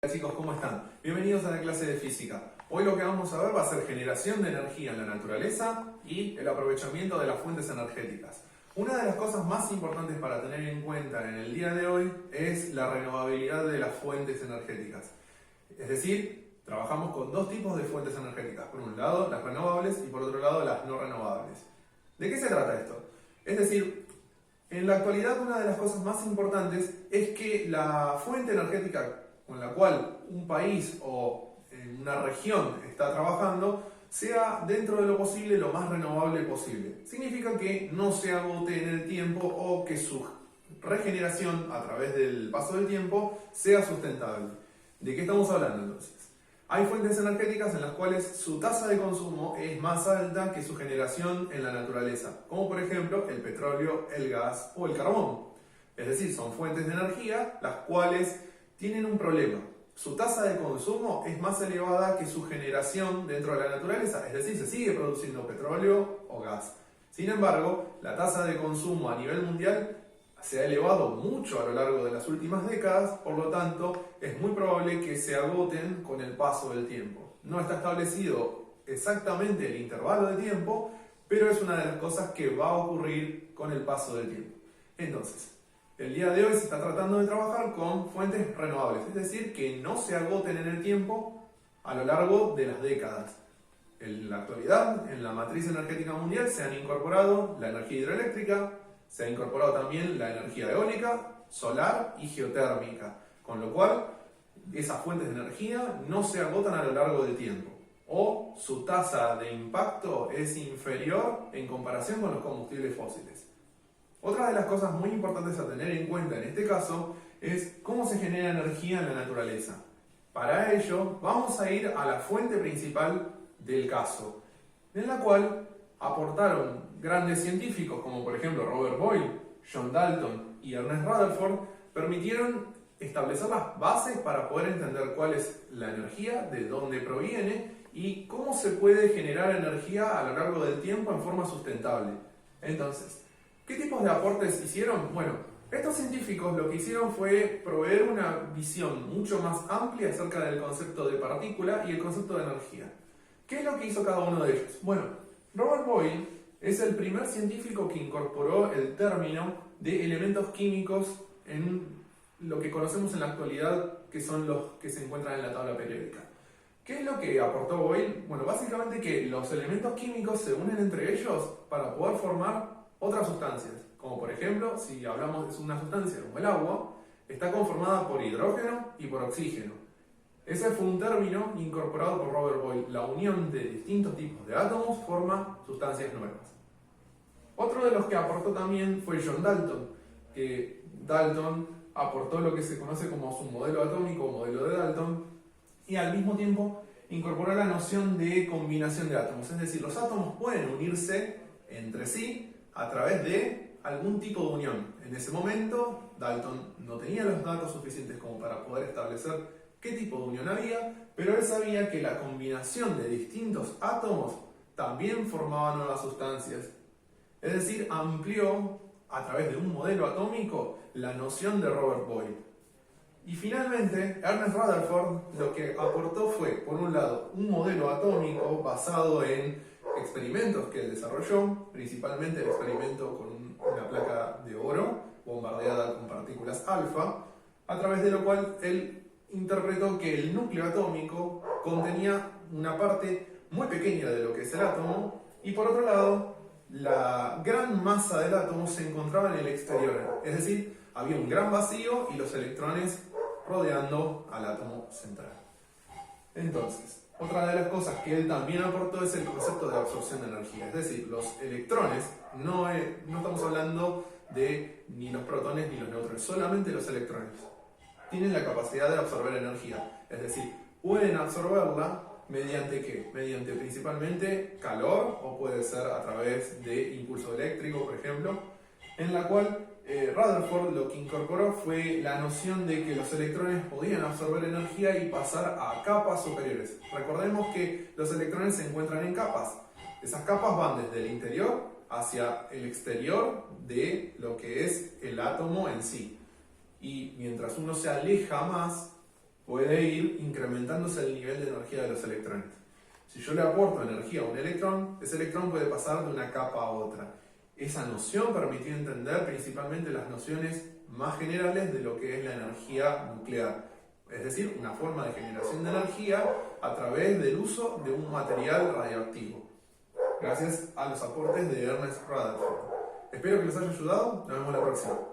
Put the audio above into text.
Hola chicos, ¿cómo están? Bienvenidos a la clase de física. Hoy lo que vamos a ver va a ser generación de energía en la naturaleza y el aprovechamiento de las fuentes energéticas. Una de las cosas más importantes para tener en cuenta en el día de hoy es la renovabilidad de las fuentes energéticas. Es decir, trabajamos con dos tipos de fuentes energéticas. Por un lado, las renovables y por otro lado, las no renovables. ¿De qué se trata esto? Es decir, en la actualidad una de las cosas más importantes es que la fuente energética con la cual un país o una región está trabajando sea dentro de lo posible lo más renovable posible. Significa que no se agote en el tiempo o que su regeneración a través del paso del tiempo sea sustentable. ¿De qué estamos hablando entonces? Hay fuentes energéticas en las cuales su tasa de consumo es más alta que su generación en la naturaleza, como por ejemplo el petróleo, el gas o el carbón. Es decir, son fuentes de energía las cuales tienen un problema. Su tasa de consumo es más elevada que su generación dentro de la naturaleza, es decir, se sigue produciendo petróleo o gas. Sin embargo, la tasa de consumo a nivel mundial se ha elevado mucho a lo largo de las últimas décadas, por lo tanto, es muy probable que se agoten con el paso del tiempo. No está establecido exactamente el intervalo de tiempo, pero es una de las cosas que va a ocurrir con el paso del tiempo. Entonces, el día de hoy se está tratando de trabajar con fuentes renovables, es decir, que no se agoten en el tiempo a lo largo de las décadas. En la actualidad, en la matriz energética mundial se han incorporado la energía hidroeléctrica, se ha incorporado también la energía eólica, solar y geotérmica, con lo cual esas fuentes de energía no se agotan a lo largo del tiempo, o su tasa de impacto es inferior en comparación con los combustibles fósiles. Otra de las cosas muy importantes a tener en cuenta en este caso es cómo se genera energía en la naturaleza. Para ello vamos a ir a la fuente principal del caso, en la cual aportaron grandes científicos como por ejemplo Robert Boyle, John Dalton y Ernest Rutherford, permitieron establecer las bases para poder entender cuál es la energía, de dónde proviene y cómo se puede generar energía a lo largo del tiempo en forma sustentable. Entonces, ¿qué tipos de aportes hicieron? Bueno, estos científicos lo que hicieron fue proveer una visión mucho más amplia acerca del concepto de partícula y el concepto de energía. ¿Qué es lo que hizo cada uno de ellos? Bueno, Robert Boyle es el primer científico que incorporó el término de elementos químicos en lo que conocemos en la actualidad, que son los que se encuentran en la tabla periódica. ¿Qué es lo que aportó Boyle? Bueno, básicamente que los elementos químicos se unen entre ellos para poder formar otras sustancias, como por ejemplo, si hablamos de una sustancia como el agua, está conformada por hidrógeno y por oxígeno. Ese fue un término incorporado por Robert Boyle. La unión de distintos tipos de átomos forma sustancias nuevas. Otro de los que aportó también fue John Dalton, que Dalton aportó lo que se conoce como su modelo atómico o modelo de Dalton, y al mismo tiempo incorporó la noción de combinación de átomos, es decir, los átomos pueden unirse entre sí a través de algún tipo de unión. En ese momento, Dalton no tenía los datos suficientes como para poder establecer qué tipo de unión había, pero él sabía que la combinación de distintos átomos también formaba nuevas sustancias. Es decir, amplió a través de un modelo atómico la noción de Robert Boyle. Y finalmente, Ernest Rutherford lo que aportó fue, por un lado, un modelo atómico basado en experimentos que él desarrolló, principalmente el experimento con una placa de oro bombardeada con partículas alfa, a través de lo cual él interpretó que el núcleo atómico contenía una parte muy pequeña de lo que es el átomo y por otro lado la gran masa del átomo se encontraba en el exterior, es decir, había un gran vacío y los electrones rodeando al átomo central. Entonces, otra de las cosas que él también aportó es el concepto de absorción de energía, es decir, los electrones, no estamos hablando de ni los protones ni los neutrones, solamente los electrones tienen la capacidad de absorber energía, es decir, pueden absorberla mediante ¿qué? Mediante principalmente calor o puede ser a través de impulso eléctrico, por ejemplo, en la cual Rutherford lo que incorporó fue la noción de que los electrones podían absorber energía y pasar a capas superiores. Recordemos que los electrones se encuentran en capas. Esas capas van desde el interior hacia el exterior de lo que es el átomo en sí. Y mientras uno se aleja más puede ir incrementándose el nivel de energía de los electrones. Si yo le aporto energía a un electrón, ese electrón puede pasar de una capa a otra. Esa noción permitió entender principalmente las nociones más generales de lo que es la energía nuclear, es decir, una forma de generación de energía a través del uso de un material radioactivo, gracias a los aportes de Ernest Rutherford. Espero que les haya ayudado, nos vemos la próxima.